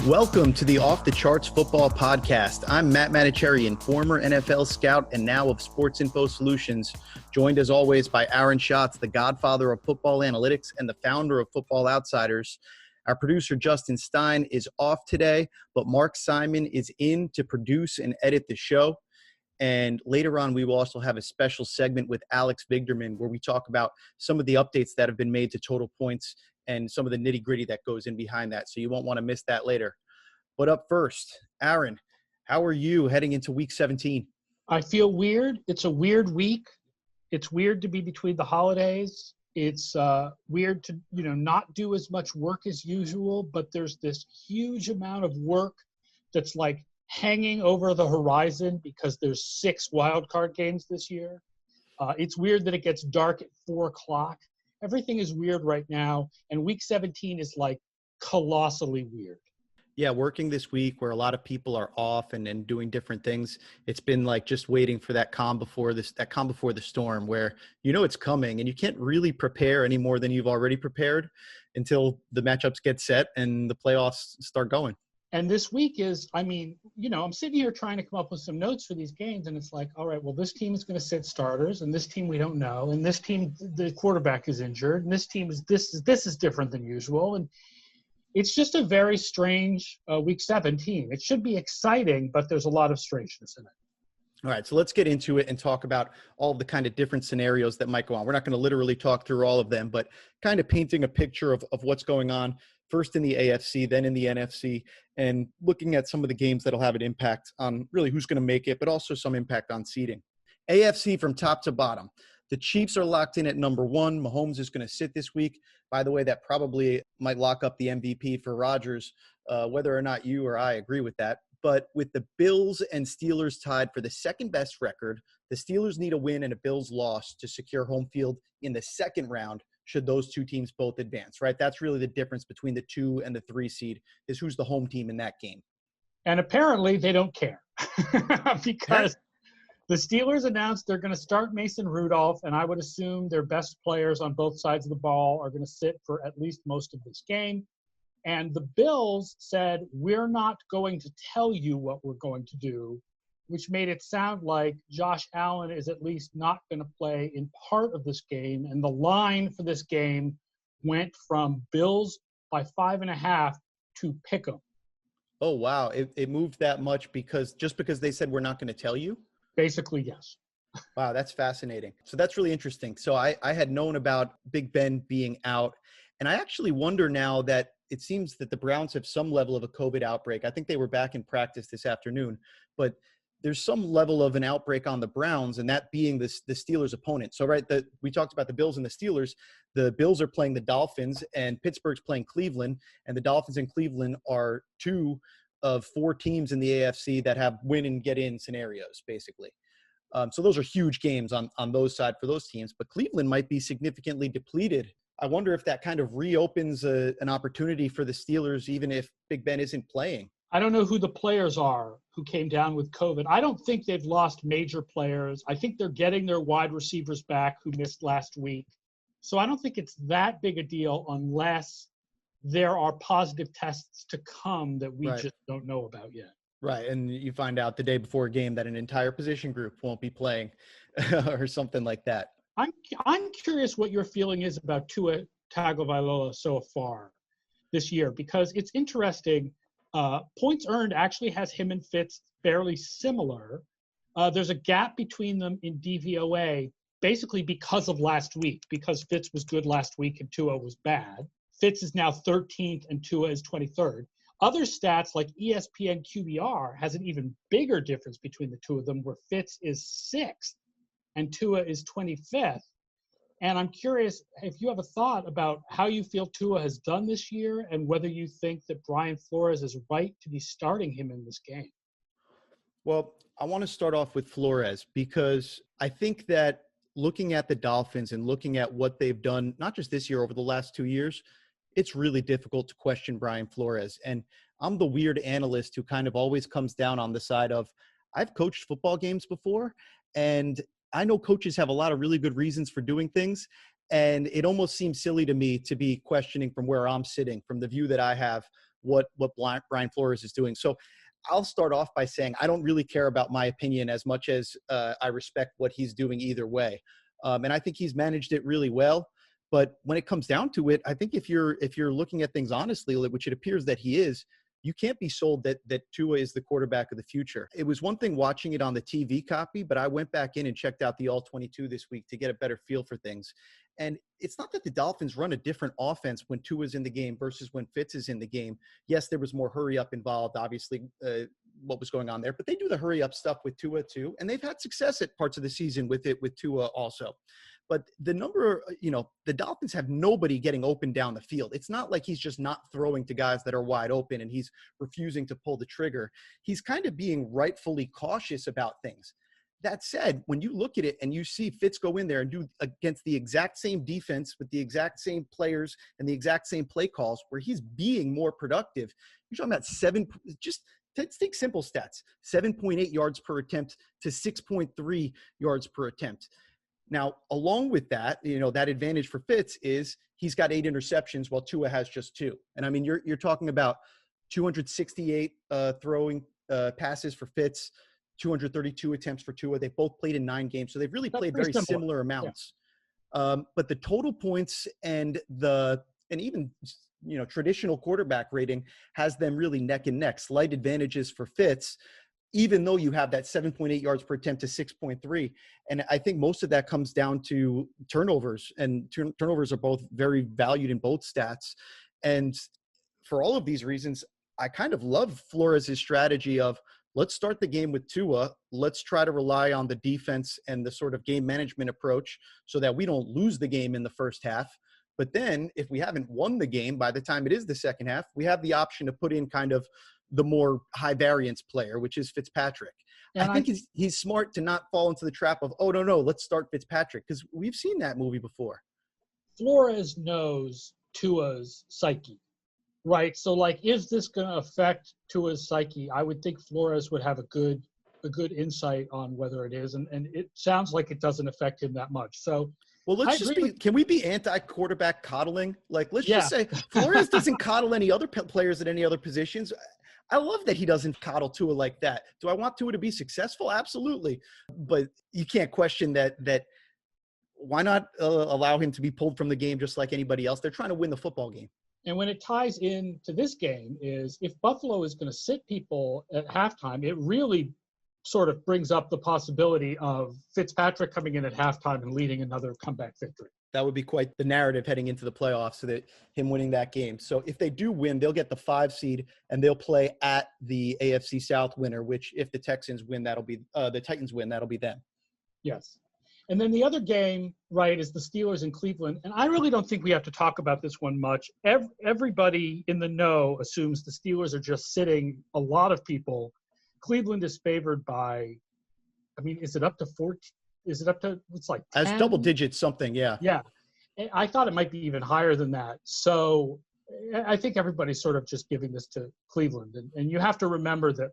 Welcome to the Off the Charts Football Podcast. I'm Matt Manocherian, former NFL scout and now of Sports Info Solutions, joined as always by Aaron Schatz, the godfather of football analytics and the founder of Football Outsiders. Our producer, Justin Stein, is off today, but Mark Simon is in to produce and edit the show. And later on, we will also have a special segment with Alex Vigderman where we talk about some of the updates that have been made to total points and some of the nitty-gritty that goes in behind that. So you won't want to miss that later. But up first, Aaron, how are you heading into Week 17? I feel weird. It's a weird week. It's weird to be between the holidays. It's weird to, not do as much work as usual, but there's this huge amount of work that's like hanging over the horizon because there's 6 wildcard games this year. It's weird that it gets dark at 4 o'clock. Everything is weird right now, and Week 17 is like colossally weird. Yeah, working this week where a lot of people are off and doing different things. It's been like just waiting for that calm before the storm where it's coming and you can't really prepare any more than you've already prepared until the matchups get set and the playoffs start going. And this week is, I'm sitting here trying to come up with some notes for these games, and it's like, all right, well, this team is going to sit starters, and this team we don't know, and this team the quarterback is injured, and this team is this is different than usual, and it's just a very strange Week 17. It should be exciting, but there's a lot of strangeness in it. All right, so let's get into it and talk about all of the kind of different scenarios that might go on. We're not going to literally talk through all of them, but kind of painting a picture of what's going on, first in the AFC, then in the NFC, and looking at some of the games that'll have an impact on really who's going to make it, but also some impact on seeding. AFC from top to bottom. The Chiefs are locked in at number 1. Mahomes is going to sit this week. By the way, that probably might lock up the MVP for Rodgers, whether or not you or I agree with that. But with the Bills and Steelers tied for the second best record, the Steelers need a win and a Bills loss to secure home field in the second round should those two teams both advance, right? That's really the difference between the 2 and the 3 seed is who's the home team in that game. And apparently they don't care because the Steelers announced they're going to start Mason Rudolph, and I would assume their best players on both sides of the ball are going to sit for at least most of this game. And the Bills said, we're not going to tell you what we're going to do, which made it sound like Josh Allen is at least not going to play in part of this game. And the line for this game went from Bills by 5.5 to pick 'em. Oh, wow. It moved that much because they said we're not going to tell you? Basically, yes. Wow, that's fascinating. So that's really interesting. So I had known about Big Ben being out, and I actually wonder now that it seems that the Browns have some level of a COVID outbreak. I think they were back in practice this afternoon, but there's some level of an outbreak on the Browns, and that being the Steelers' opponent. So, right, we talked about the Bills and the Steelers. The Bills are playing the Dolphins, and Pittsburgh's playing Cleveland, and the Dolphins and Cleveland are 2 of 4 teams in the AFC that have win and get in scenarios, basically. So those are huge games on those side for those teams, but Cleveland might be significantly depleted. I wonder if that kind of reopens an opportunity for the Steelers, even if Big Ben isn't playing. I don't know who the players are who came down with COVID. I don't think they've lost major players. I think they're getting their wide receivers back who missed last week. So I don't think it's that big a deal unless there are positive tests to come that we just don't know about yet. Right, and you find out the day before a game that an entire position group won't be playing or something like that. I'm curious what your feeling is about Tua Tagovailoa so far this year, because it's interesting. Points earned actually has him and Fitz fairly similar. There's a gap between them in DVOA basically because of last week, because Fitz was good last week and Tua was bad. Fitz is now 13th and Tua is 23rd. Other stats like ESPN QBR has an even bigger difference between the two of them, where Fitz is 6th and Tua is 25th. And I'm curious if you have a thought about how you feel Tua has done this year and whether you think that Brian Flores is right to be starting him in this game. Well, I want to start off with Flores because I think that looking at the Dolphins and looking at what they've done, not just this year, over the last 2 years, it's really difficult to question Brian Flores. And I'm the weird analyst who kind of always comes down on the side of, I've coached football games before, and I know coaches have a lot of really good reasons for doing things. And it almost seems silly to me to be questioning from where I'm sitting, from the view that I have what Brian Flores is doing. So I'll start off by saying I don't really care about my opinion as much as I respect what he's doing either way. And I think he's managed it really well. But when it comes down to it, I think if you're looking at things honestly, which it appears that he is, you can't be sold that Tua is the quarterback of the future. It was one thing watching it on the TV copy, but I went back in and checked out the All 22 this week to get a better feel for things. And it's not that the Dolphins run a different offense when Tua's in the game versus when Fitz is in the game. Yes, there was more hurry up involved, obviously, what was going on there, but they do the hurry up stuff with Tua too. And they've had success at parts of the season with Tua also. But the number, the Dolphins have nobody getting open down the field. It's not like he's just not throwing to guys that are wide open and he's refusing to pull the trigger. He's kind of being rightfully cautious about things. That said, when you look at it and you see Fitz go in there and do against the exact same defense with the exact same players and the exact same play calls where he's being more productive, you're talking about let's take simple stats, 7.8 yards per attempt to 6.3 yards per attempt. Now, along with that, that advantage for Fitz is he's got 8 interceptions while Tua has just 2. And I mean, you're talking about 268 throwing passes for Fitz, 232 attempts for Tua. They both played in 9 games, so they've really played very similar amounts. Yeah. But the total points and even traditional quarterback rating has them really neck and neck. Slight advantages for Fitz, even though you have that 7.8 yards per attempt to 6.3. And I think most of that comes down to turnovers, and turnovers are both very valued in both stats. And for all of these reasons, I kind of love Flores' strategy of let's start the game with Tua. Let's try to rely on the defense and the sort of game management approach so that we don't lose the game in the first half. But then if we haven't won the game by the time it is the second half, we have the option to put in kind of the more high variance player, which is Fitzpatrick. And I think he's smart to not fall into the trap of, oh, no, let's start Fitzpatrick, because we've seen that movie before. Flores knows Tua's psyche, right? So, is this going to affect Tua's psyche? I would think Flores would have a good insight on whether it is, and it sounds like it doesn't affect him that much. So, well, can we be anti-quarterback coddling? Let's just say Flores doesn't coddle any other players at any other positions. I love that he doesn't coddle Tua like that. Do I want Tua to be successful? Absolutely. But you can't question that why not allow him to be pulled from the game just like anybody else? They're trying to win the football game. And when it ties into this game is if Buffalo is going to sit people at halftime, it really sort of brings up the possibility of Fitzpatrick coming in at halftime and leading another comeback victory. That would be quite the narrative heading into the playoffs, so that him winning that game. So if they do win, they'll get the 5 seed and they'll play at the AFC South winner, which if the Texans win, that'll be the Titans win, that'll be them. Yes. And then the other game, right, is the Steelers in Cleveland. And I really don't think we have to talk about this one much. Everybody in the know assumes the Steelers are just sitting a lot of people. Cleveland is favored by, is it up to 14? Is it up to, it's like 10? As double digits something, yeah. Yeah. I thought it might be even higher than that. So I think everybody's sort of just giving this to Cleveland. And you have to remember that,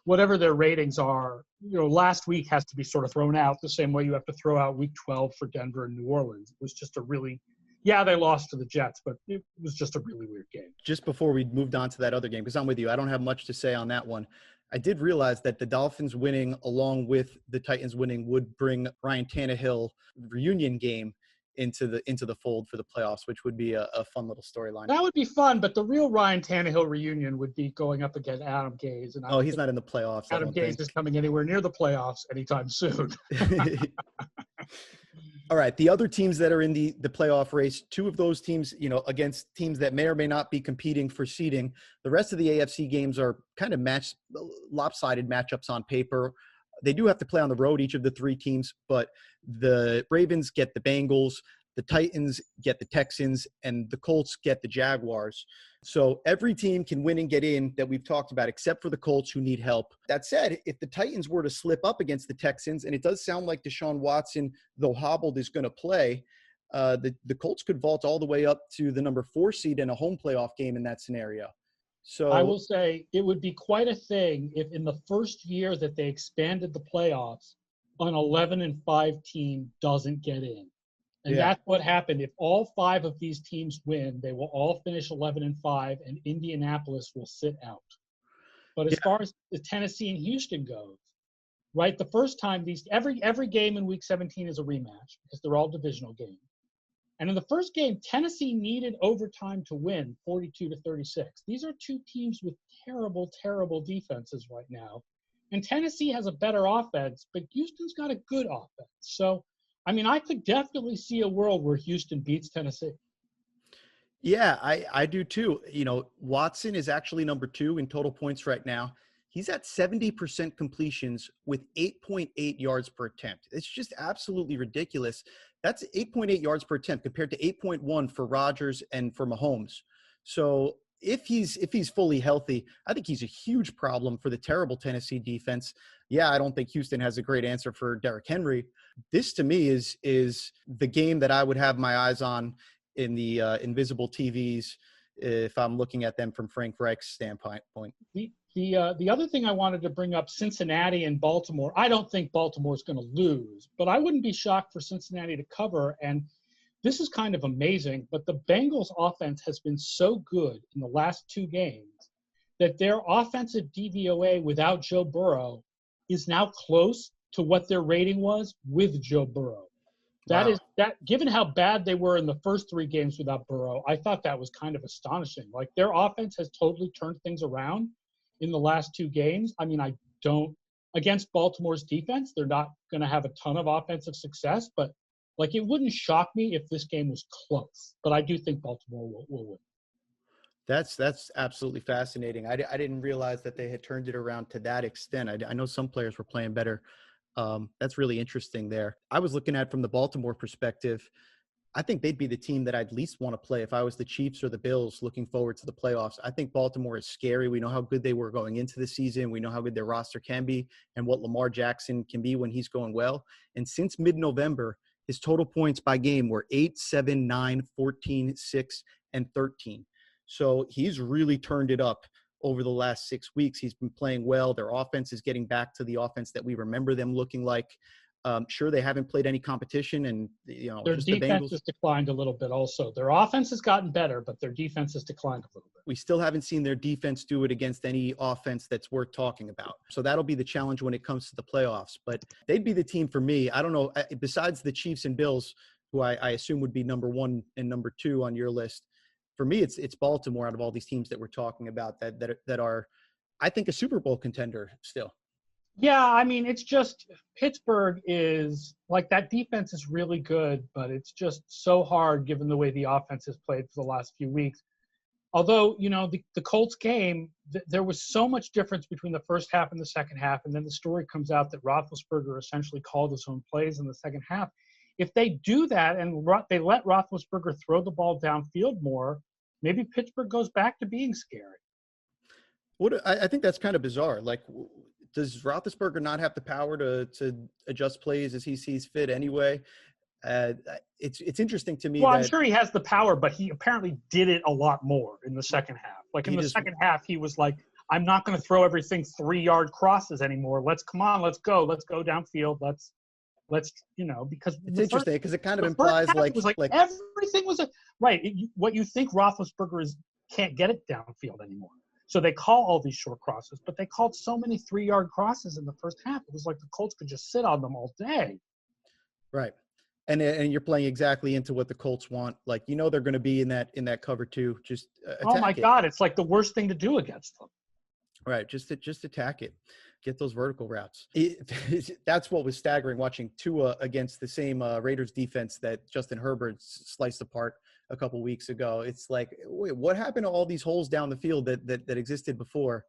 whatever their ratings are, last week has to be sort of thrown out the same way you have to throw out week 12 for Denver and New Orleans. It was just they lost to the Jets, but it was just a really weird game. Just before we moved on to that other game, because I'm with you, I don't have much to say on that one. I did realize that the Dolphins winning along with the Titans winning would bring Ryan Tannehill reunion game into the fold for the playoffs, which would be a fun little storyline. That would be fun, but the real Ryan Tannehill reunion would be going up against Adam Gase. And he's not in the playoffs. Adam Gase is coming anywhere near the playoffs anytime soon. All right, the other teams that are in the playoff race, 2 of those teams, against teams that may or may not be competing for seeding. The rest of the AFC games are kind of lopsided matchups on paper. They do have to play on the road, each of the 3 teams, but the Ravens get the Bengals, the Titans get the Texans, and the Colts get the Jaguars. So every team can win and get in that we've talked about, except for the Colts, who need help. That said, if the Titans were to slip up against the Texans, and it does sound like Deshaun Watson, though hobbled, is going to play, the Colts could vault all the way up to the number 4 seed in a home playoff game in that scenario. So I will say it would be quite a thing if in the first year that they expanded the playoffs, an 11-5 team doesn't get in. And that's what happened. If all 5 of these teams win, they will all finish 11-5, and Indianapolis will sit out. But as far as the Tennessee and Houston goes, right, the first time every game in Week 17 is a rematch because they're all divisional games. And in the first game, Tennessee needed overtime to win 42-36. These are 2 teams with terrible, terrible defenses right now. And Tennessee has a better offense, but Houston's got a good offense. So, I mean, I could definitely see a world where Houston beats Tennessee. Yeah, I do too. Watson is actually number 2 in total points right now. He's at 70% completions with 8.8 yards per attempt. It's just absolutely ridiculous. That's 8.8 yards per attempt compared to 8.1 for Rodgers and for Mahomes. So if he's fully healthy, I think he's a huge problem for the terrible Tennessee defense. Yeah, I don't think Houston has a great answer for Derrick Henry. This to me is the game that I would have my eyes on in the invisible TVs if I'm looking at them from Frank Reich's standpoint. The other thing I wanted to bring up, Cincinnati and Baltimore. I don't think Baltimore's going to lose, but I wouldn't be shocked for Cincinnati to cover. And this is kind of amazing, but the Bengals offense has been so good in the last 2 games that their offensive DVOA without Joe Burrow is now close to what their rating was with Joe Burrow. That is given how bad they were in the first 3 games without Burrow, I thought that was kind of astonishing. Like, their offense has totally turned things around in the last 2 games. I mean, against Baltimore's defense, they're not going to have a ton of offensive success, but like, it wouldn't shock me if this game was close, but I do think Baltimore will win. That's absolutely fascinating. I didn't realize that they had turned it around to that extent. I know some players were playing better. That's really interesting there. I was looking at from the Baltimore perspective. I think they'd be the team that I'd least want to play if I was the Chiefs or the Bills looking forward to the playoffs. I think Baltimore is scary. We know how good they were going into the season. We know how good their roster can be and what Lamar Jackson can be when he's going well. And since mid-November, his total points by game were 8, 7, 9, 14, 6, and 13. So he's really turned it up over the last 6 weeks. He's been playing well. Their offense is getting back to the offense that we remember them looking like. Sure, they haven't played any competition, and their defense has declined a little bit also. Their offense has gotten better, but their defense has declined a little bit. We still haven't seen their defense do it against any offense that's worth talking about. So that'll be the challenge when it comes to the playoffs. But they'd be the team for me. I don't know, besides the Chiefs and Bills, who I assume would be number 1 and number 2 on your list. For me, it's Baltimore out of all these teams that we're talking about that are, I think, a Super Bowl contender still. Yeah, I mean, it's just Pittsburgh is like, that defense is really good, but it's just so hard given the way the offense has played for the last few weeks. Although, the Colts game, there was so much difference between the first half and the second half, and then the story comes out that Roethlisberger essentially called his own plays in the second half. If they do that and they let Roethlisberger throw the ball downfield more, maybe Pittsburgh goes back to being scary. I think that's kind of bizarre. Like, does Roethlisberger not have the power to adjust plays as he sees fit anyway? It's interesting to me. Well, I'm sure he has the power, but he apparently did it a lot more in the second half. Like, in the second half, he was like, I'm not going to throw everything 3-yard crosses anymore. Let's go downfield. Let's because it's interesting because it kind of implies like everything was what you think Roethlisberger can't get it downfield anymore. So they call all these short crosses, but they called so many 3-yard crosses in the first half. It was like the Colts could just sit on them all day. Right. And you're playing exactly into what the Colts want. Like, they're going to be in that cover 2. Just oh my God, it's like the worst thing to do against them. Right. Just attack it. Get those vertical routes. That's what was staggering watching Tua against the same Raiders defense that Justin Herbert sliced apart a couple weeks ago. It's like, wait, what happened to all these holes down the field that existed before?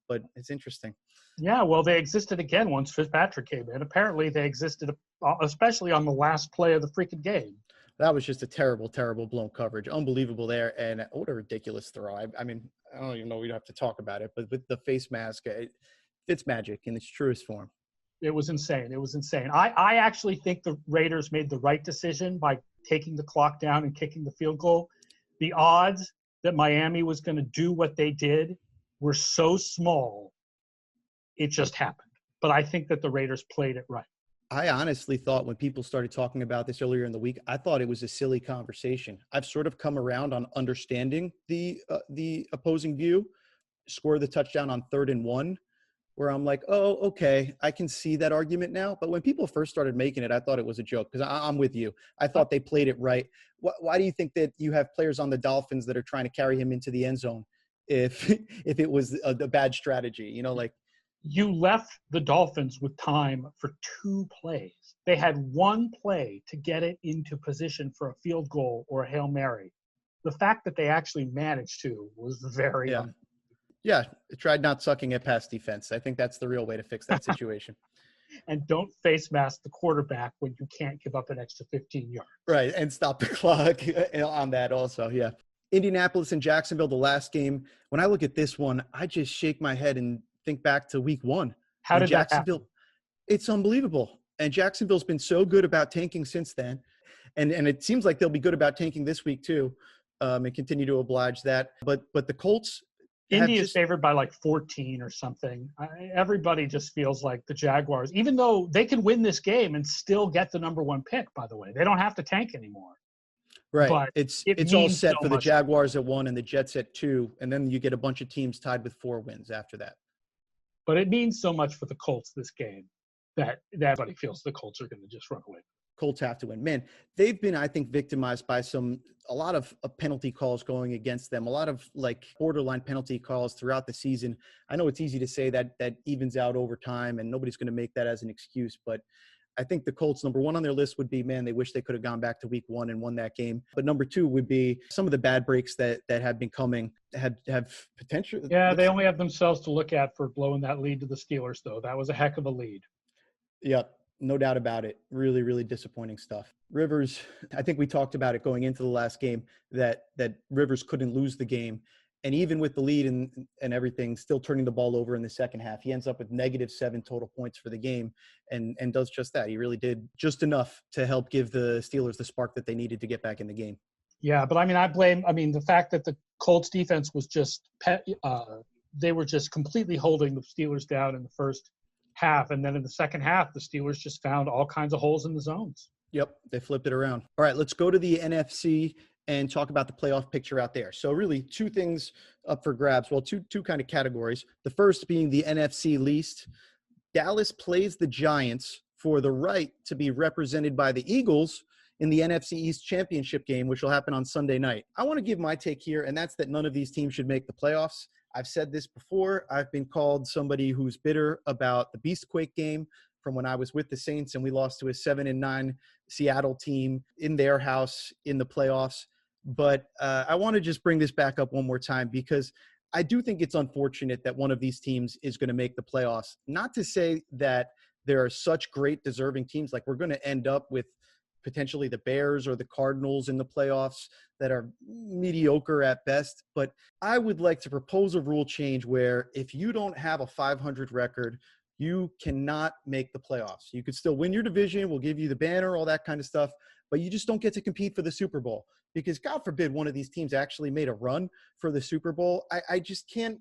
But it's interesting. Yeah, well, they existed again once Fitzpatrick came in. Apparently, they existed especially on the last play of the freaking game. That was just a terrible, terrible blown coverage. Unbelievable there. And what a ridiculous throw. I mean, I don't even know we don't have to talk about it, but with the face mask, it's magic in its truest form. It was insane. I actually think the Raiders made the right decision by taking the clock down and kicking the field goal. The odds that Miami was going to do what they did were so small, it just happened. But I think that the Raiders played it right. I honestly thought when people started talking about this earlier in the week, I thought it was a silly conversation. I've sort of come around on understanding the opposing view. Score the touchdown on 3rd and 1, where I'm like, oh, okay, I can see that argument now. But when people first started making it, I thought it was a joke because I'm with you. I thought they played it right. Why do you think that you have players on the Dolphins that are trying to carry him into the end zone if if it was a bad strategy? You know, like, you left the Dolphins with time for 2 plays. They had 1 play to get it into position for a field goal or a Hail Mary. The fact that they actually managed to was very Yeah, tried not sucking at pass defense. I think that's the real way to fix that situation. And don't face mask the quarterback when you can't give up an extra 15 yards. Right, and stop the clock on that also, yeah. Indianapolis and Jacksonville, the last game. When I look at this one, I just shake my head and think back to week 1. How did that happen? It's unbelievable. And Jacksonville's been so good about tanking since then. And it seems like they'll be good about tanking this week too, and continue to oblige that. But the Colts – Indy is favored by like 14 or something. Everybody just feels like the Jaguars, even though they can win this game and still get the number 1 pick, by the way. They don't have to tank anymore. Right. But it's all set for the Jaguars at 1 and the Jets at 2, and then you get a bunch of teams tied with 4 wins after that. But it means so much for the Colts this game that everybody feels the Colts are going to just run away. Colts have to win. Man, they've been, I think, victimized by a lot of penalty calls going against them, a lot of like borderline penalty calls throughout the season. I know it's easy to say that evens out over time and nobody's going to make that as an excuse, but I think the Colts, number 1 on their list would be, man, they wish they could have gone back to week 1 and won that game. But number 2 would be some of the bad breaks that have been coming have potential. Yeah, they only have themselves to look at for blowing that lead to the Steelers, though. That was a heck of a lead. Yep. No doubt about it. Really, really disappointing stuff. Rivers, I think we talked about it going into the last game that Rivers couldn't lose the game. And even with the lead and everything, still turning the ball over in the second half. He ends up with -7 total points for the game and does just that. He really did just enough to help give the Steelers the spark that they needed to get back in the game. Yeah, but the fact that the Colts defense was just they were just completely holding the Steelers down in the first half, and then in the second half the Steelers just found all kinds of holes in the zones. Yep, they flipped it around. All right, let's go to the NFC and talk about the playoff picture out there. So really 2 things up for grabs. Well, two kind of categories. The first being the NFC least. Dallas plays the Giants for the right to be represented by the Eagles in the NFC East Championship game, which will happen on Sunday night. I want to give my take here, and that's that none of these teams should make the playoffs. I've said this before. I've been called somebody who's bitter about the Beastquake game from when I was with the Saints and we lost to a 7-9 Seattle team in their house in the playoffs. But I want to just bring this back up one more time because I do think it's unfortunate that one of these teams is going to make the playoffs. Not to say that there are such great deserving teams. Like we're going to end up with potentially the Bears or the Cardinals in the playoffs that are mediocre at best. But I would like to propose a rule change where if you don't have a 500 record, you cannot make the playoffs. You could still win your division. We'll give you the banner, all that kind of stuff, but you just don't get to compete for the Super Bowl because God forbid one of these teams actually made a run for the Super Bowl. I just can't,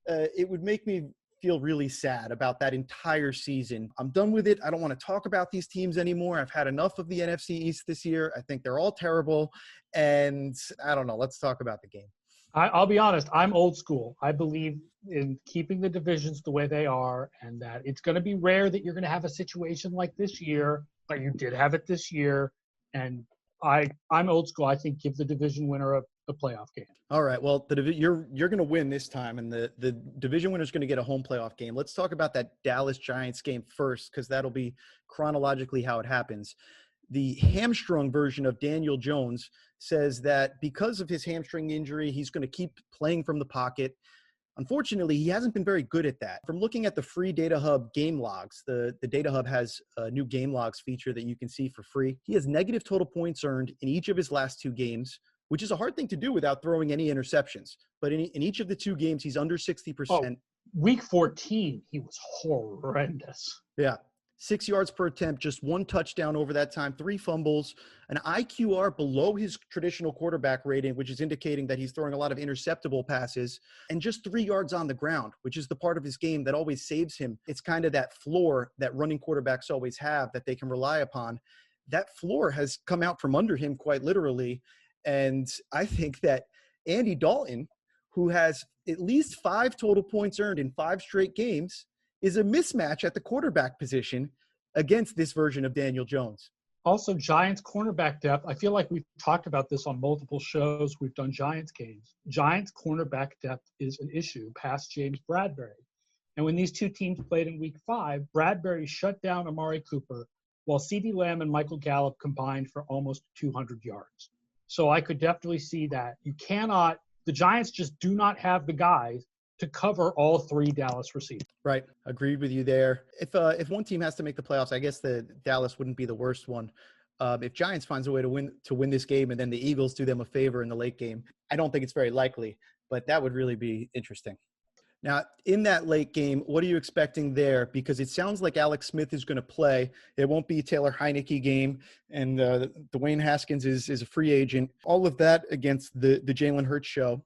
it would make me feel really sad about that entire season. I'm done with it. I don't want to talk about these teams anymore. I've had enough of the NFC East this year. I think they're all terrible. And I don't know. Let's talk about the game. I'll be honest. I'm old school. I believe in keeping the divisions the way they are and that it's going to be rare that you're going to have a situation like this year, but you did have it this year. And I'm old school. I think give the division winner a playoff game. All right. Well, you're going to win this time, and the division winner is going to get a home playoff game. Let's talk about that Dallas Giants game first, because that'll be chronologically how it happens. The hamstrung version of Daniel Jones says that because of his hamstring injury, he's going to keep playing from the pocket. Unfortunately, he hasn't been very good at that. From looking at the free Data Hub game logs, the Data Hub has a new game logs feature that you can see for free. He has negative total points earned in each of his last 2 games, which is a hard thing to do without throwing any interceptions. But in each of the 2 games, he's under 60%. Week 14, he was horrendous. Yeah. 6 yards per attempt, just 1 touchdown over that time, 3 fumbles, an IQR below his traditional quarterback rating, which is indicating that he's throwing a lot of interceptable passes, and just 3 yards on the ground, which is the part of his game that always saves him. It's kind of that floor that running quarterbacks always have that they can rely upon. That floor has come out from under him quite literally. And I think that Andy Dalton, who has at least 5 total points earned in 5 straight games, is a mismatch at the quarterback position against this version of Daniel Jones. Also, Giants cornerback depth. I feel like we've talked about this on multiple shows. We've done Giants games. Giants cornerback depth is an issue past James Bradbury. And when these two teams played in week 5, Bradbury shut down Amari Cooper while CeeDee Lamb and Michael Gallup combined for almost 200 yards. So I could definitely see that. The Giants just do not have the guys to cover all 3 Dallas receivers. Right. Agreed with you there. If one team has to make the playoffs, I guess the Dallas wouldn't be the worst one. If Giants finds a way to win this game and then the Eagles do them a favor in the late game, I don't think it's very likely, but that would really be interesting. Now, in that late game, what are you expecting there? Because it sounds like Alex Smith is going to play. It won't be Taylor Heineke game, and Dwayne Haskins is a free agent. All of that against the Jalen Hurts show.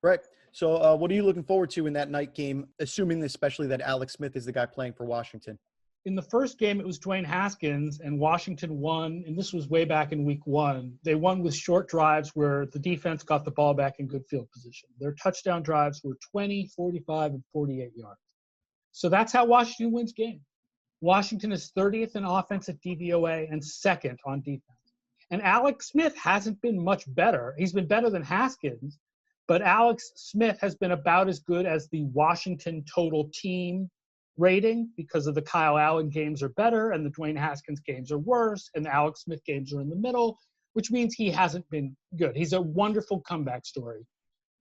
Right. So what are you looking forward to in that night game, assuming especially that Alex Smith is the guy playing for Washington? In the first game, it was Dwayne Haskins, and Washington won, and this was way back in week 1. They won with short drives where the defense got the ball back in good field position. Their touchdown drives were 20, 45, and 48 yards. So that's how Washington wins games. Washington is 30th in offensive DVOA and 2nd on defense. And Alex Smith hasn't been much better. He's been better than Haskins, but Alex Smith has been about as good as the Washington total team rating because of the Kyle Allen games are better and the Dwayne Haskins games are worse and the Alex Smith games are in the middle, which means he hasn't been good. He's a wonderful comeback story,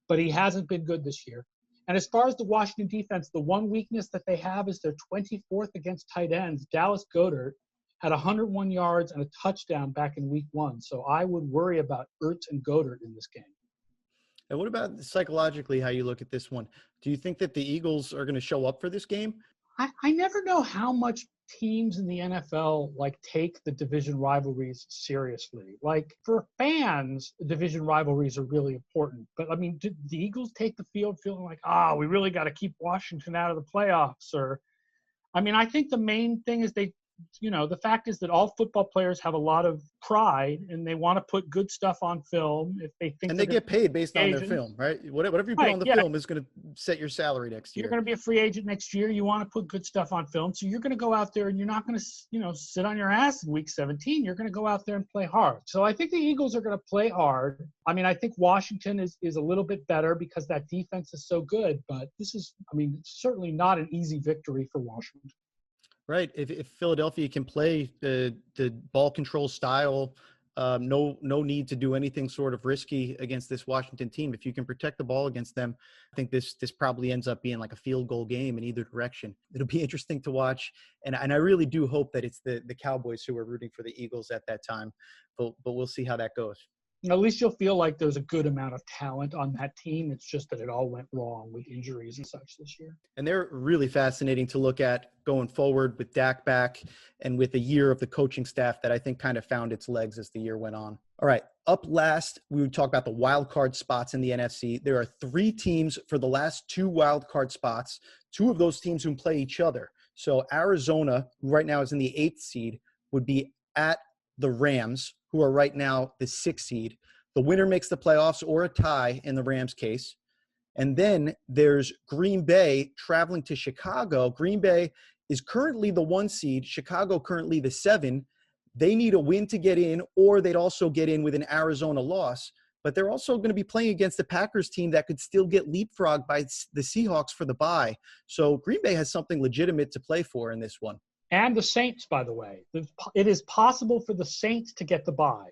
but he hasn't been good this year. And as far as the Washington defense, the one weakness that they have is they're 24th against tight ends. Dallas Goedert had 101 yards and a touchdown back in week 1. So I would worry about Ertz and Goedert in this game. And what about psychologically, how you look at this one? Do you think that the Eagles are going to show up for this game? I never know how much teams in the NFL take the division rivalries seriously. For fans, division rivalries are really important. But I mean, did the Eagles take the field feeling like, we really got to keep Washington out of the playoffs? I think the main thing is the fact is that all football players have a lot of pride and they want to put good stuff on film if they think. And they get paid based on their film, right? Whatever you put on the film is going to set your salary next year. You're going to be a free agent next year. You want to put good stuff on film. So you're going to go out there and you're not going to, sit on your ass in week 17. You're going to go out there and play hard. So I think the Eagles are going to play hard. I think Washington is a little bit better because that defense is so good. But this is, certainly not an easy victory for Washington. Right. If Philadelphia can play the ball control style, no need to do anything sort of risky against this Washington team. If you can protect the ball against them, I think this probably ends up being like a field goal game in either direction. It'll be interesting to watch. And I really do hope that it's the Cowboys who are rooting for the Eagles at that time. But we'll see how that goes. At least you'll feel like there's a good amount of talent on that team. It's just that it all went wrong with injuries and such this year. And they're really fascinating to look at going forward with Dak back and with a year of the coaching staff that I think kind of found its legs as the year went on. All right, up last, we would talk about the wild card spots in the NFC. There are 3 teams for the last 2 wild card spots, 2 of those teams who play each other. So Arizona, who right now is in the 8th seed, would be at the Rams, who are right now the 6th seed. The winner makes the playoffs or a tie in the Rams case. And then there's Green Bay traveling to Chicago. Green Bay is currently the 1 seed, Chicago currently the 7. They need a win to get in, or they'd also get in with an Arizona loss. But they're also going to be playing against the Packers team that could still get leapfrogged by the Seahawks for the bye. So Green Bay has something legitimate to play for in this one. And the Saints, by the way. It is possible for the Saints to get the bye.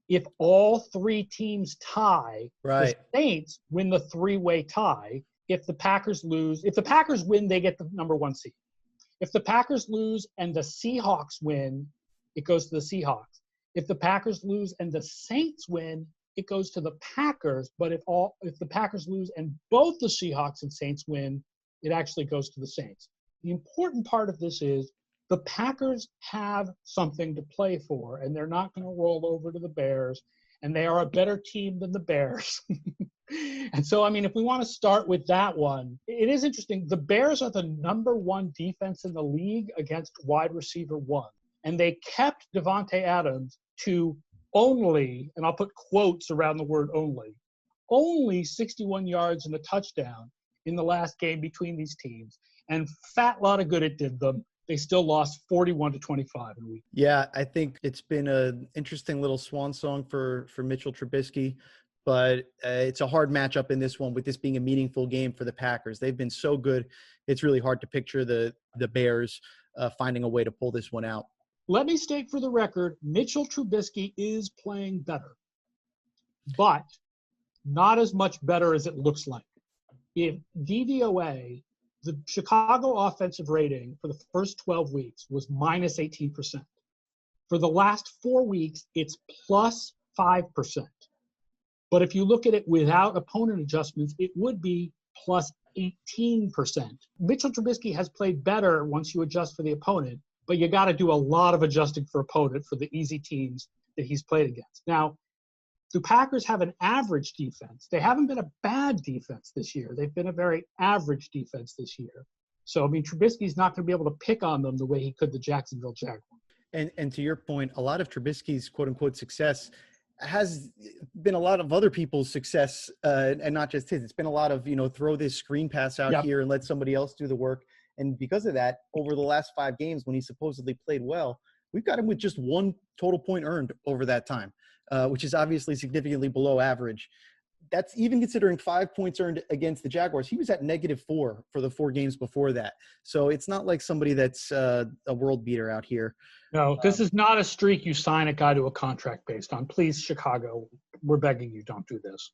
If all 3 teams tie, right, the Saints win the 3-way tie. If the Packers win, they get the number 1 seed. If the Packers lose and the Seahawks win, it goes to the Seahawks. If the Packers lose and the Saints win, it goes to the Packers. But if the Packers lose and both the Seahawks and Saints win, it actually goes to the Saints. The important part of this is The Packers have something to play for, and they're not going to roll over to the Bears, and they are a better team than the Bears. And so, I mean, if we want to start with that one, it is interesting. The Bears are the number one defense in the league against wide receiver one, and they kept Devontae Adams to only, and I'll put quotes around the word only 61 yards and a touchdown in the last game between these teams. And fat lot of good it did them. They still lost 41-25 in a week. Yeah, I think it's been an interesting little swan song for Mitchell Trubisky, but it's a hard matchup in this one, with this being a meaningful game for the Packers. They've been so good. It's really hard to picture the Bears finding a way to pull this one out. Let me state for the record, Mitchell Trubisky is playing better, but not as much better as it looks like. If DVOA, the Chicago offensive rating for the first 12 weeks was minus 18%. For the last 4 weeks, it's plus 5%. But if you look at it without opponent adjustments, it would be plus 18%. Mitchell Trubisky has played better once you adjust for the opponent, but you got to do a lot of adjusting for opponent for the easy teams that he's played against. Now, the Packers have an average defense. They haven't been a bad defense this year. They've been a very average defense this year. So, I mean, Trubisky's not going to be able to pick on them the way he could the Jacksonville Jaguars. And to your point, a lot of Trubisky's quote-unquote success has been a lot of other people's success, and not just his. It's been a lot of, throw this screen pass out here and let somebody else do the work. And because of that, over the last 5 games when he supposedly played well, we've got him with just 1 total point earned over that time, which is obviously significantly below average. That's even considering 5 points earned against the Jaguars. He was at -4 for the 4 games before that. So it's not like somebody that's a world beater out here. No, this is not a streak you sign a guy to a contract based on. Please, Chicago, we're begging you, don't do this.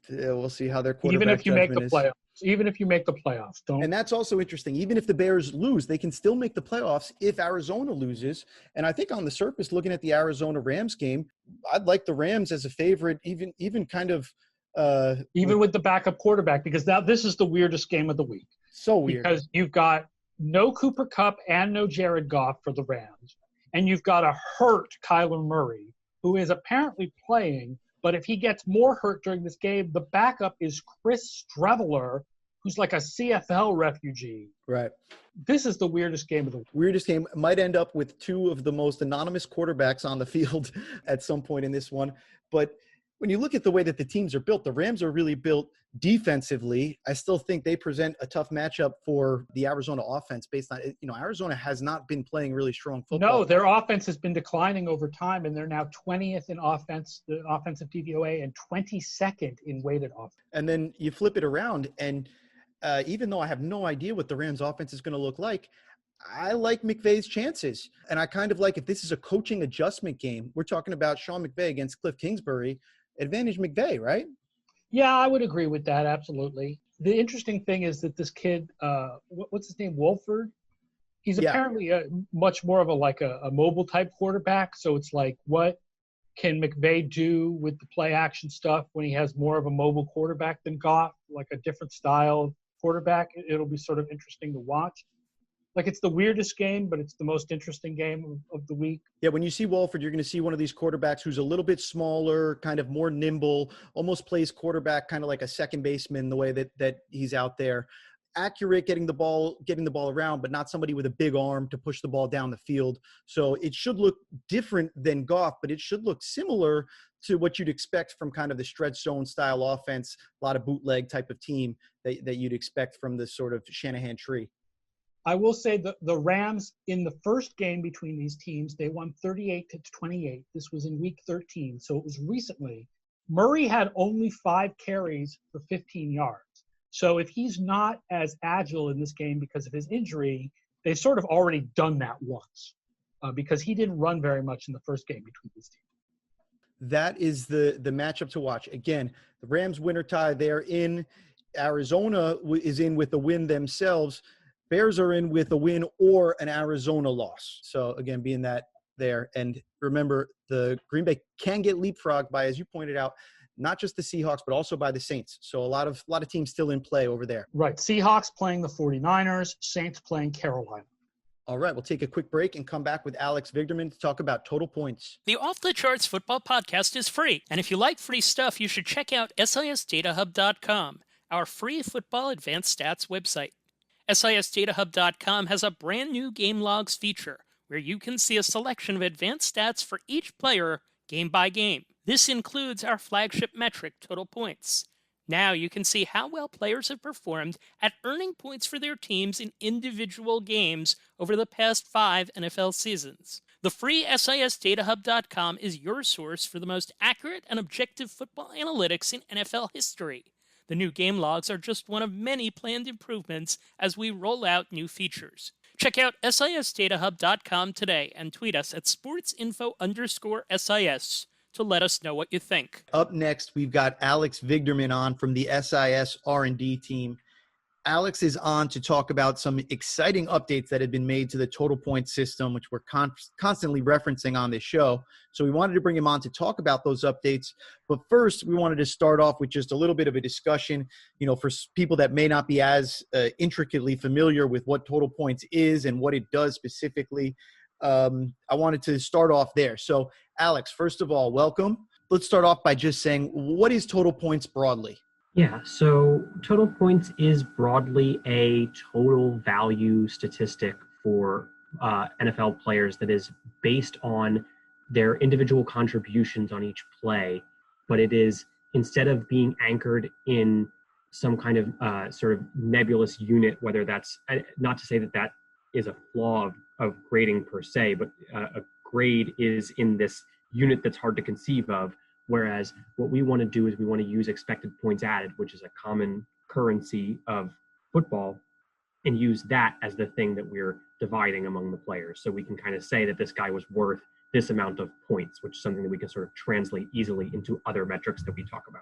Yeah, we'll see how their quarterback even if you make the is. playoffs. Even if you make the playoffs, don't. And that's also interesting. Even if the Bears lose, they can still make the playoffs if Arizona loses. And I think on the surface, looking at the Arizona-Rams game, I'd like the Rams as a favorite, even kind of even with the backup quarterback, because now this is the weirdest game of the week. So weird. Because you've got no Cooper Kupp and no Jared Goff for the Rams. And you've got a hurt Kyler Murray, who is apparently playing. But if he gets more hurt during this game, the backup is Chris Streveler, who's like a CFL refugee. Right. This is the weirdest game of the week. Weirdest game. Might end up with 2 of the most anonymous quarterbacks on the field at some point in this one. But when you look at the way that the teams are built, the Rams are really built defensively. I still think they present a tough matchup for the Arizona offense based on, Arizona has not been playing really strong football. No, their offense has been declining over time, and they're now 20th in offense, the offensive DVOA, and 22nd in weighted offense. And then you flip it around, and even though I have no idea what the Rams offense is going to look like, I like McVay's chances. And I kind of like, if this is a coaching adjustment game, we're talking about Sean McVay against Cliff Kingsbury, advantage McVay, right? Yeah, I would agree with that. Absolutely. The interesting thing is that this kid, what's his name? Wolford. He's apparently much more of a mobile type quarterback. So it's like, what can McVay do with the play action stuff when he has more of a mobile quarterback than Goff, like a different style of quarterback? It'll be sort of interesting to watch. Like, it's the weirdest game, but it's the most interesting game of the week. Yeah, when you see Wolford, you're going to see one of these quarterbacks who's a little bit smaller, kind of more nimble, almost plays quarterback kind of like a second baseman, the way that he's out there. Accurate, getting the ball around, but not somebody with a big arm to push the ball down the field. So it should look different than Goff, but it should look similar to what you'd expect from kind of the stretch zone style offense, a lot of bootleg type of team that you'd expect from this sort of Shanahan tree. I will say the Rams, in the first game between these teams, they won 38-28. This was in week 13, so it was recently. Murray had only 5 carries for 15 yards. So if he's not as agile in this game because of his injury, they've sort of already done that once because he didn't run very much in the first game between these teams. That is the matchup to watch. Again, the Rams win or tie, they're in. Arizona is in with the win themselves. Bears are in with a win or an Arizona loss. So, again, being that there. And remember, the Green Bay can get leapfrogged by, as you pointed out, not just the Seahawks, but also by the Saints. So a lot of teams still in play over there. Right. Seahawks playing the 49ers, Saints playing Carolina. All right, we'll take a quick break and come back with Alex Vigderman to talk about total points. The Off the Charts Football Podcast is free, and if you like free stuff, you should check out SISDataHub.com, our free football advanced stats website. SISDataHub.com has a brand new Game Logs feature, where you can see a selection of advanced stats for each player, game by game. This includes our flagship metric, total points. Now you can see how well players have performed at earning points for their teams in individual games over the past 5 NFL seasons. The free SISDataHub.com is your source for the most accurate and objective football analytics in NFL history. The new game logs are just one of many planned improvements as we roll out new features. Check out SISDataHub.com today and tweet us at sportsinfo_SIS to let us know what you think. Up next, we've got Alex Vigderman on from the SIS R&D team. Alex is on to talk about some exciting updates that have been made to the total point system, which we're constantly referencing on this show. So we wanted to bring him on to talk about those updates. But first, we wanted to start off with just a little bit of a discussion, for people that may not be as intricately familiar with what total points is and what it does specifically. I wanted to start off there. So, Alex, first of all, welcome. Let's start off by just saying, what is total points broadly? Yeah, so total points is broadly a total value statistic for NFL players that is based on their individual contributions on each play, but it is, instead of being anchored in some kind of sort of nebulous unit, whether that's, not to say that that is a flaw of grading per se, but a grade is in this unit that's hard to conceive of. Whereas what we want to do is we want to use expected points added, which is a common currency of football, and use that as the thing that we're dividing among the players. So we can kind of say that this guy was worth this amount of points, which is something that we can sort of translate easily into other metrics that we talk about.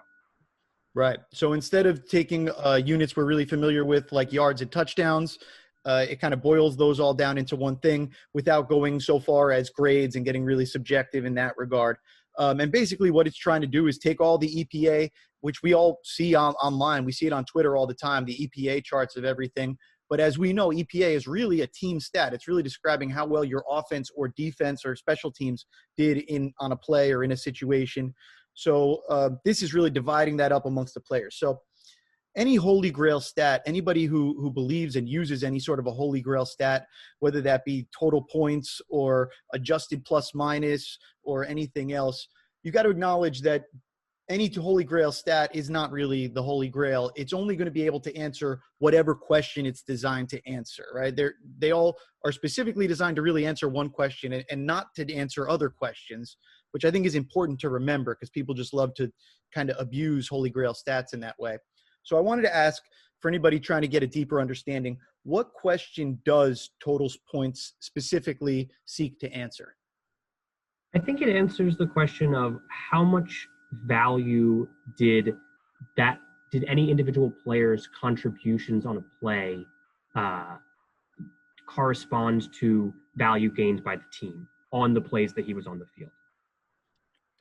Right. So instead of taking units we're really familiar with, like yards and touchdowns, it kind of boils those all down into one thing without going so far as grades and getting really subjective in that regard. And basically what it's trying to do is take all the EPA, which we all see online. We see it on Twitter all the time, the EPA charts of everything. But as we know, EPA is really a team stat. It's really describing how well your offense or defense or special teams did on a play or in a situation. So this is really dividing that up amongst the players. So any holy grail stat, anybody who believes and uses any sort of a holy grail stat, whether that be total points or adjusted plus minus or anything else, you got to acknowledge that any holy grail stat is not really the holy grail. It's only going to be able to answer whatever question it's designed to answer, right? They all are specifically designed to really answer one question and not to answer other questions, which I think is important to remember because people just love to kind of abuse holy grail stats in that way. So I wanted to ask, for anybody trying to get a deeper understanding, what question does total points specifically seek to answer? I think it answers the question of how much value did any individual player's contributions on a play correspond to value gained by the team on the plays that he was on the field.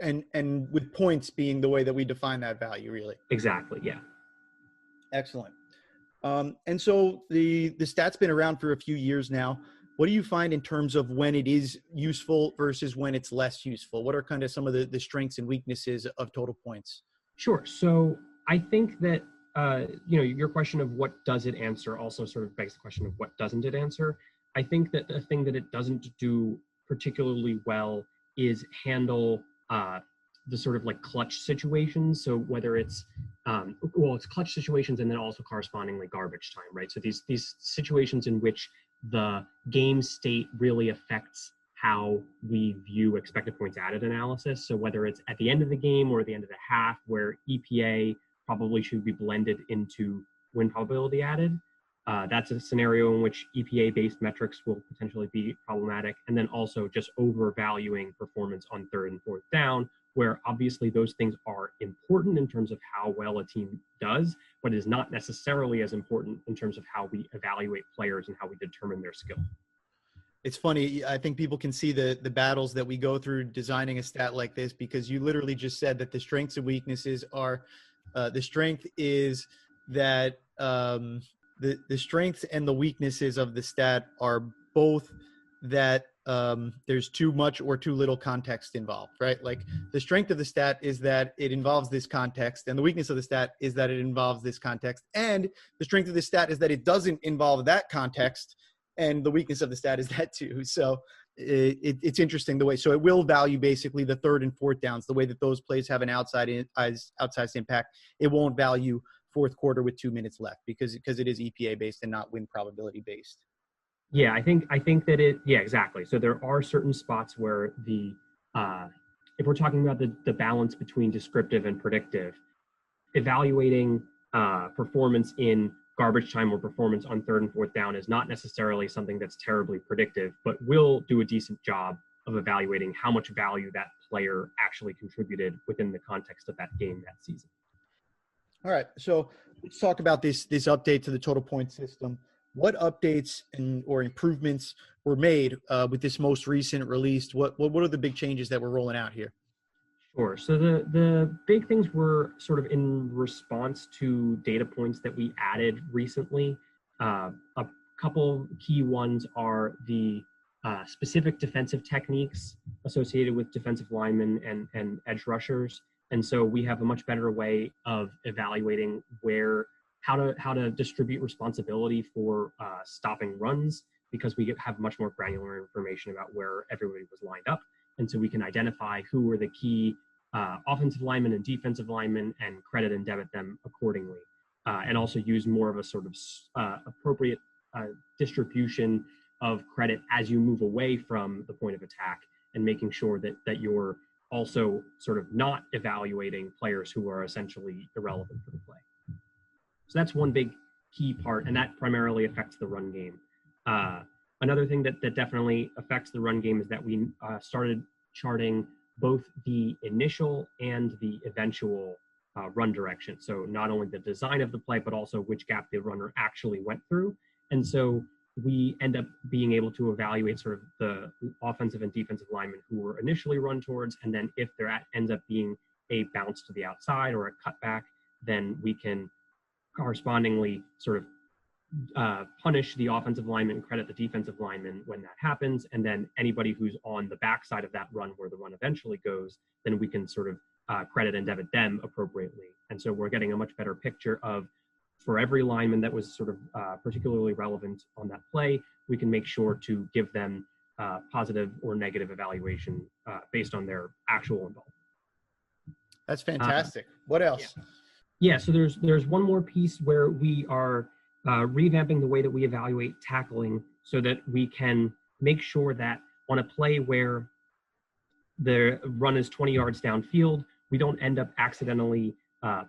And with points being the way that we define that value, really. Exactly, yeah. Excellent. And so the stat's been around for a few years now. What do you find in terms of when it is useful versus when it's less useful? What are kind of some of the strengths and weaknesses of total points? Sure. So I think that, your question of what does it answer also sort of begs the question of what doesn't it answer. I think that the thing that it doesn't do particularly well is handle the sort of like clutch situations. So whether it's, it's clutch situations and then also correspondingly garbage time, right? So these situations in which the game state really affects how we view expected points added analysis. So whether it's at the end of the game or at the end of the half, where EPA probably should be blended into win probability added, that's a scenario in which EPA-based metrics will potentially be problematic. And then also just overvaluing performance on third and fourth down, where obviously those things are important in terms of how well a team does, but is not necessarily as important in terms of how we evaluate players and how we determine their skill. It's funny. I think people can see the battles that we go through designing a stat like this, because you literally just said that the strengths and weaknesses are the strength is that the strengths and the weaknesses of the stat are both that there's too much or too little context involved, right? Like the strength of the stat is that it involves this context, and the weakness of the stat is that it involves this context, and the strength of the stat is that it doesn't involve that context, and the weakness of the stat is that too. So it's interesting the way. So it will value basically the third and fourth downs, the way that those plays have an outsized impact. It won't value fourth quarter with 2 minutes left because it is EPA based and not win probability based. Yeah, I think that yeah, exactly. So there are certain spots where the if we're talking about the balance between descriptive and predictive, evaluating performance in garbage time or performance on third and fourth down is not necessarily something that's terribly predictive, but will do a decent job of evaluating how much value that player actually contributed within the context of that game that season. All right, so let's talk about this update to the total point system. What updates or improvements were made with this most recent release? What are the big changes that we're rolling out here? Sure. So the big things were sort of in response to data points that we added recently. A couple key ones are the specific defensive techniques associated with defensive linemen and edge rushers. And so we have a much better way of evaluating how to distribute responsibility for stopping runs, because we have much more granular information about where everybody was lined up. And so we can identify who were the key offensive linemen and defensive linemen and credit and debit them accordingly. And also use more of a sort of appropriate distribution of credit as you move away from the point of attack, and making sure that you're also sort of not evaluating players who are essentially irrelevant for the play. So that's one big key part, and that primarily affects the run game. Another thing that definitely affects the run game is that we started charting both the initial and the eventual run direction. So not only the design of the play, but also which gap the runner actually went through. And so we end up being able to evaluate sort of the offensive and defensive linemen who were initially run towards, and then if there ends up being a bounce to the outside or a cutback, then we can correspondingly sort of punish the offensive lineman, credit the defensive lineman when that happens, and then anybody who's on the backside of that run where the run eventually goes, then we can sort of credit and debit them appropriately. And so we're getting a much better picture of, for every lineman that was sort of particularly relevant on that play, we can make sure to give them positive or negative evaluation based on their actual involvement. That's fantastic. What else? Yeah, so there's one more piece where we are revamping the way that we evaluate tackling, so that we can make sure that on a play where the run is 20 yards downfield, we don't end up accidentally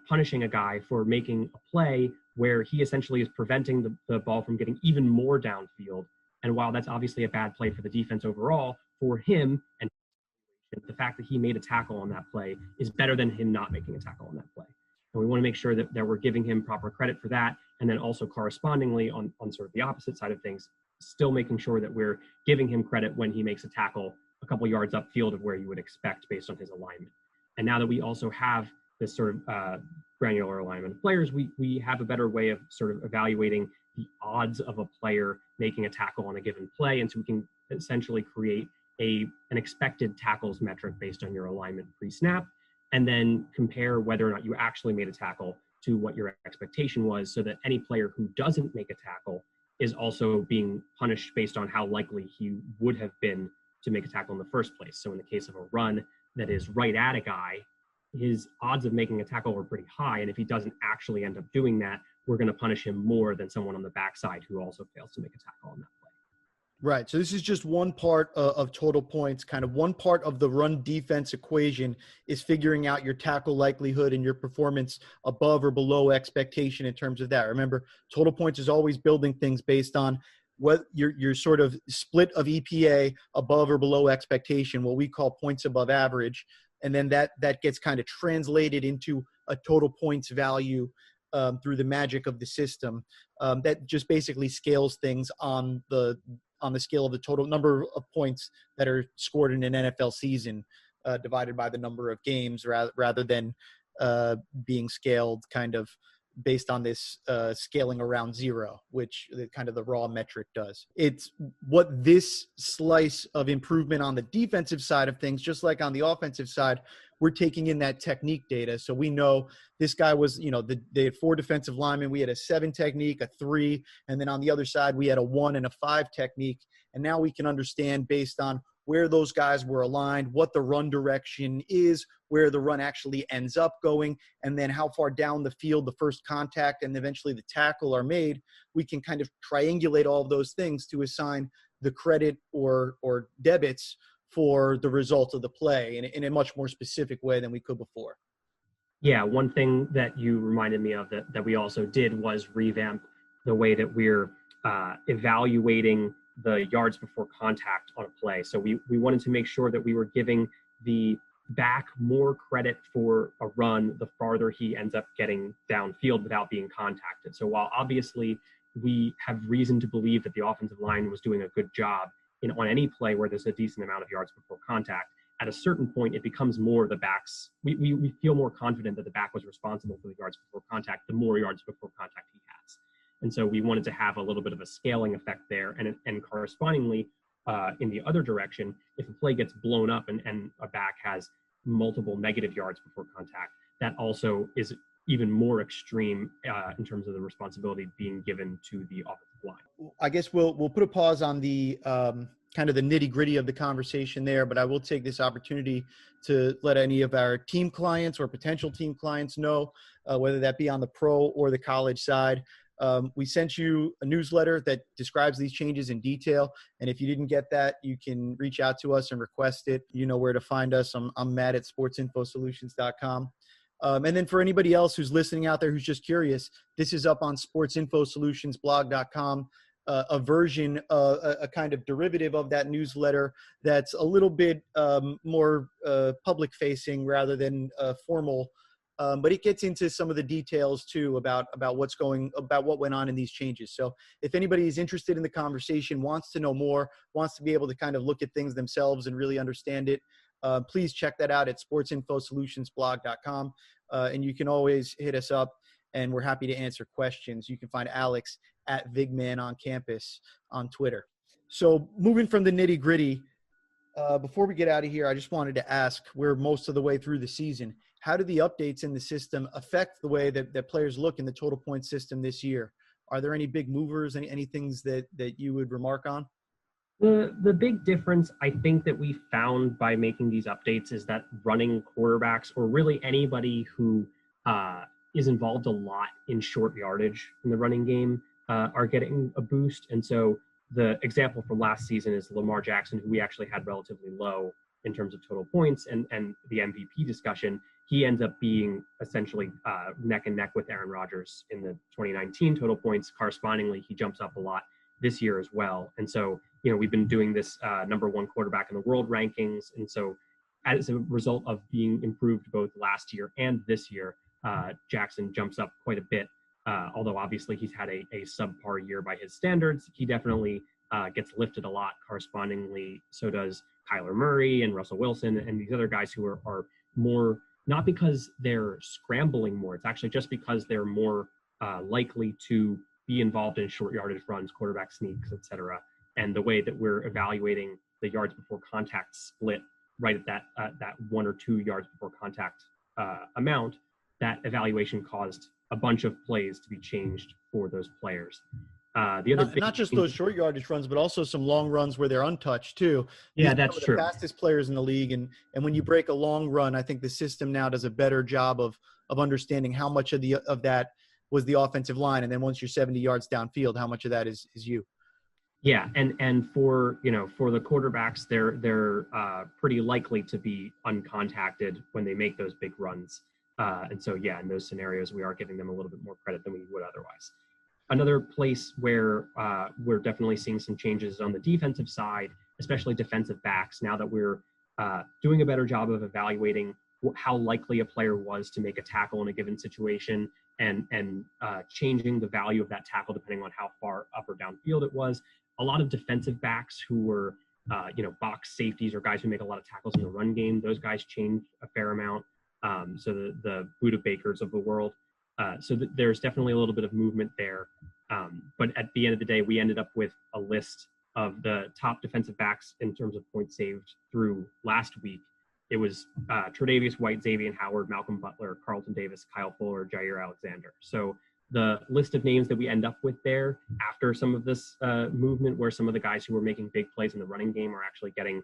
punishing a guy for making a play where he essentially is preventing the ball from getting even more downfield. And while that's obviously a bad play for the defense overall, for him, and the fact that he made a tackle on that play is better than him not making a tackle on that play. And we want to make sure that we're giving him proper credit for that. And then also correspondingly on sort of the opposite side of things, still making sure that we're giving him credit when he makes a tackle a couple yards upfield of where you would expect based on his alignment. And now that we also have this sort of granular alignment of players, we have a better way of sort of evaluating the odds of a player making a tackle on a given play. And so we can essentially create an expected tackles metric based on your alignment pre-snap, and then compare whether or not you actually made a tackle to what your expectation was, so that any player who doesn't make a tackle is also being punished based on how likely he would have been to make a tackle in the first place. So in the case of a run that is right at a guy, his odds of making a tackle are pretty high. And if he doesn't actually end up doing that, we're going to punish him more than someone on the backside who also fails to make a tackle on that play. Right. So this is just one part of total points. Kind of one part of the run defense equation is figuring out your tackle likelihood and your performance above or below expectation in terms of that. Remember, total points is always building things based on what your sort of split of EPA above or below expectation, what we call points above average. And then that gets kind of translated into a total points value through the magic of the system that just basically scales things on the scale of the total number of points that are scored in an NFL season divided by the number of games rather than being scaled kind of based on this scaling around zero, which kind of the raw metric does. It's what this slice of improvement on the defensive side of things, just like on the offensive side, we're taking in that technique data. So we know this guy was, they had 4 defensive linemen. We had a 7 technique, a 3, and then on the other side, we had a 1 and a 5 technique. And now we can understand based on where those guys were aligned, what the run direction is, where the run actually ends up going, and then how far down the field the first contact and eventually the tackle are made. We can kind of triangulate all of those things to assign the credit or debits for the result of the play in a much more specific way than we could before. Yeah, one thing that you reminded me of that we also did was revamp the way that we're evaluating the yards before contact on a play. So we wanted to make sure that we were giving the back more credit for a run the farther he ends up getting downfield without being contacted. So while obviously we have reason to believe that the offensive line was doing a good job on any play where there's a decent amount of yards before contact, at a certain point it becomes more the back's, we feel more confident that the back was responsible for the yards before contact, the more yards before contact he has. And so we wanted to have a little bit of a scaling effect there, and correspondingly in the other direction, if a play gets blown up and a back has multiple negative yards before contact, that also is even more extreme in terms of the responsibility being given to the offensive line. I guess we'll put a pause on the kind of the nitty gritty of the conversation there, but I will take this opportunity to let any of our team clients or potential team clients know, whether that be on the pro or the college side. We sent you a newsletter that describes these changes in detail. And if you didn't get that, you can reach out to us and request it. You know where to find us. I'm Matt at sportsinfosolutions.com. And then for anybody else who's listening out there who's just curious, this is up on sportsinfosolutionsblog.com, a version, a kind of derivative of that newsletter that's a little bit more public facing rather than formal. But it gets into some of the details too about what went on in these changes. So if anybody is interested in the conversation, wants to know more, wants to be able to kind of look at things themselves and really understand it, please check that out at sportsinfosolutionsblog.com. And you can always hit us up and we're happy to answer questions. You can find Alex at Vigman on campus on Twitter. So moving from the nitty gritty, before we get out of here, I just wanted to ask, we're most of the way through the season. How do the updates in the system affect the way that players look in the total point system this year? Are there any big movers, any things that you would remark on? The big difference I think that we found by making these updates is that running quarterbacks, or really anybody who is involved a lot in short yardage in the running game, are getting a boost. And so the example from last season is Lamar Jackson, who we actually had relatively low in terms of total points and the MVP discussion. He ends up being essentially neck and neck with Aaron Rodgers in the 2019 total points. Correspondingly, he jumps up a lot this year as well. And so, we've been doing this number 1 quarterback in the world rankings. And so as a result of being improved both last year and this year, Jackson jumps up quite a bit. Although obviously he's had a subpar year by his standards, he definitely gets lifted a lot. Correspondingly, so does Kyler Murray and Russell Wilson and these other guys who are more, not because they're scrambling more, it's actually just because they're more likely to be involved in short yardage runs, quarterback sneaks, etc. And the way that we're evaluating the yards before contact split right at that 1 or 2 yards before contact amount, that evaluation caused a bunch of plays to be changed for those players. The other not just those short yardage runs, but also some long runs where they're untouched too. Yeah, that's true. The fastest players in the league, and when you break a long run, I think the system now does a better job of understanding how much of that was the offensive line, and then once you're 70 yards downfield, how much of that is you. Yeah, and for the quarterbacks, they're pretty likely to be uncontacted when they make those big runs. And so, yeah, in those scenarios, we are giving them a little bit more credit than we would otherwise. Another place where we're definitely seeing some changes on the defensive side, especially defensive backs, now that we're doing a better job of evaluating how likely a player was to make a tackle in a given situation and changing the value of that tackle depending on how far up or downfield it was. A lot of defensive backs who were, box safeties or guys who make a lot of tackles in the run game, those guys changed a fair amount. So the Buda Bakers of the world, There's definitely a little bit of movement there. But at the end of the day, we ended up with a list of the top defensive backs in terms of points saved through last week. It was Tre'Davious White, Xavier Howard, Malcolm Butler, Carlton Davis, Kyle Fuller, Jair Alexander. So the list of names that we end up with there after some of this movement, where some of the guys who were making big plays in the running game are actually getting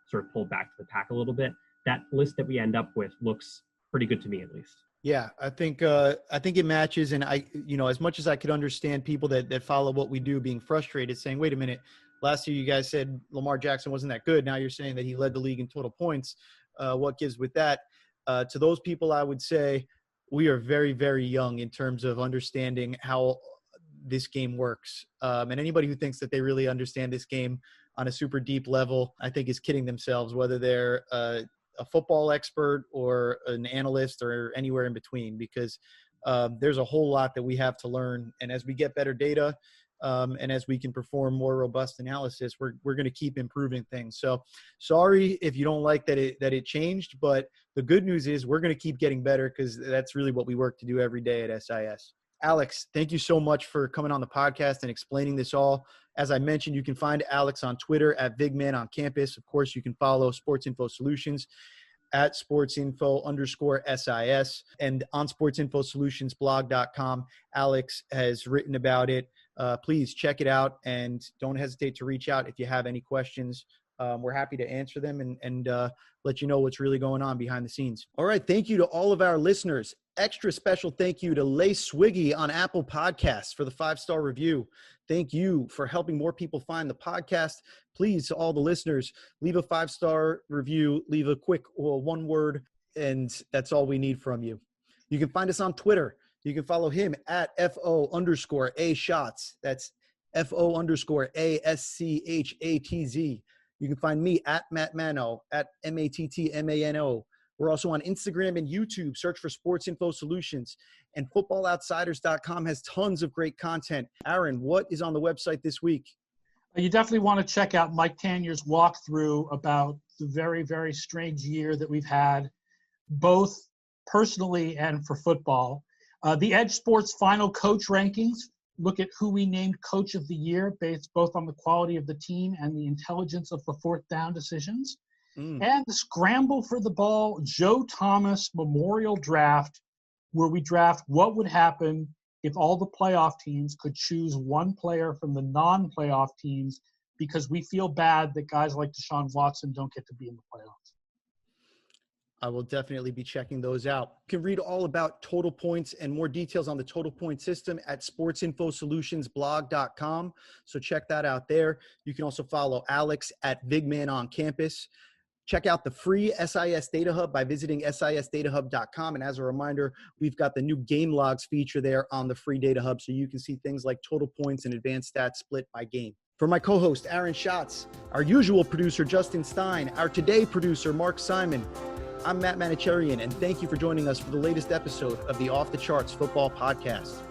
sort of pulled back to the pack a little bit, that list that we end up with looks pretty good to me, at least. Yeah, I think it matches. And as much as I could understand people that follow what we do being frustrated, saying, wait a minute, last year you guys said Lamar Jackson wasn't that good. Now you're saying that he led the league in total points. What gives with that? To those people, I would say we are very, very young in terms of understanding how this game works. And anybody who thinks that they really understand this game on a super deep level, I think is kidding themselves, whether they're a football expert or an analyst or anywhere in between, because there's a whole lot that we have to learn. And as we get better data and as we can perform more robust analysis, we're going to keep improving things. So sorry if you don't like that it changed, but the good news is we're going to keep getting better, because that's really what we work to do every day at SIS. Alex, thank you so much for coming on the podcast and explaining this all. As I mentioned, you can find Alex on Twitter at Vigman on campus. Of course, you can follow Sports Info Solutions at sportsinfo_SIS, and on sportsinfosolutionsblog.com. Alex has written about it. Please check it out and don't hesitate to reach out if you have any questions. We're happy to answer them and let you know what's really going on behind the scenes. All right. Thank you to all of our listeners. Extra special thank you to Lay Swiggy on Apple Podcasts for the 5-star review. Thank you for helping more people find the podcast. Please, to all the listeners, leave a 5-star review, leave a quick one word, and that's all we need from you. You can find us on Twitter. You can follow him at FO_A_Schatz. That's FO_ASCHATZ. You can find me at Matt Mano, at MATTMANO. We're also on Instagram and YouTube. Search for Sports Info Solutions. And FootballOutsiders.com has tons of great content. Aaron, what is on the website this week? You definitely want to check out Mike Tanier's walkthrough about the very, very strange year that we've had, both personally and for football. The Edge Sports final coach rankings look at who we named Coach of the Year based both on the quality of the team and the intelligence of the fourth down decisions. And the Scramble for the Ball Joe Thomas Memorial Draft, where we draft what would happen if all the playoff teams could choose one player from the non-playoff teams, because we feel bad that guys like Deshaun Watson don't get to be in the playoffs. I will definitely be checking those out. You can read all about total points and more details on the total point system at sportsinfosolutionsblog.com. So check that out there. You can also follow Alex at Vigman on campus. Check out the free SIS Data Hub by visiting sisdatahub.com. And as a reminder, we've got the new game logs feature there on the free Data Hub, so you can see things like total points and advanced stats split by game. For my co-host, Aaron Schatz, our usual producer, Justin Stein, our today producer, Mark Simon, I'm Matt Manocherian, and thank you for joining us for the latest episode of the Off the Charts Football Podcast.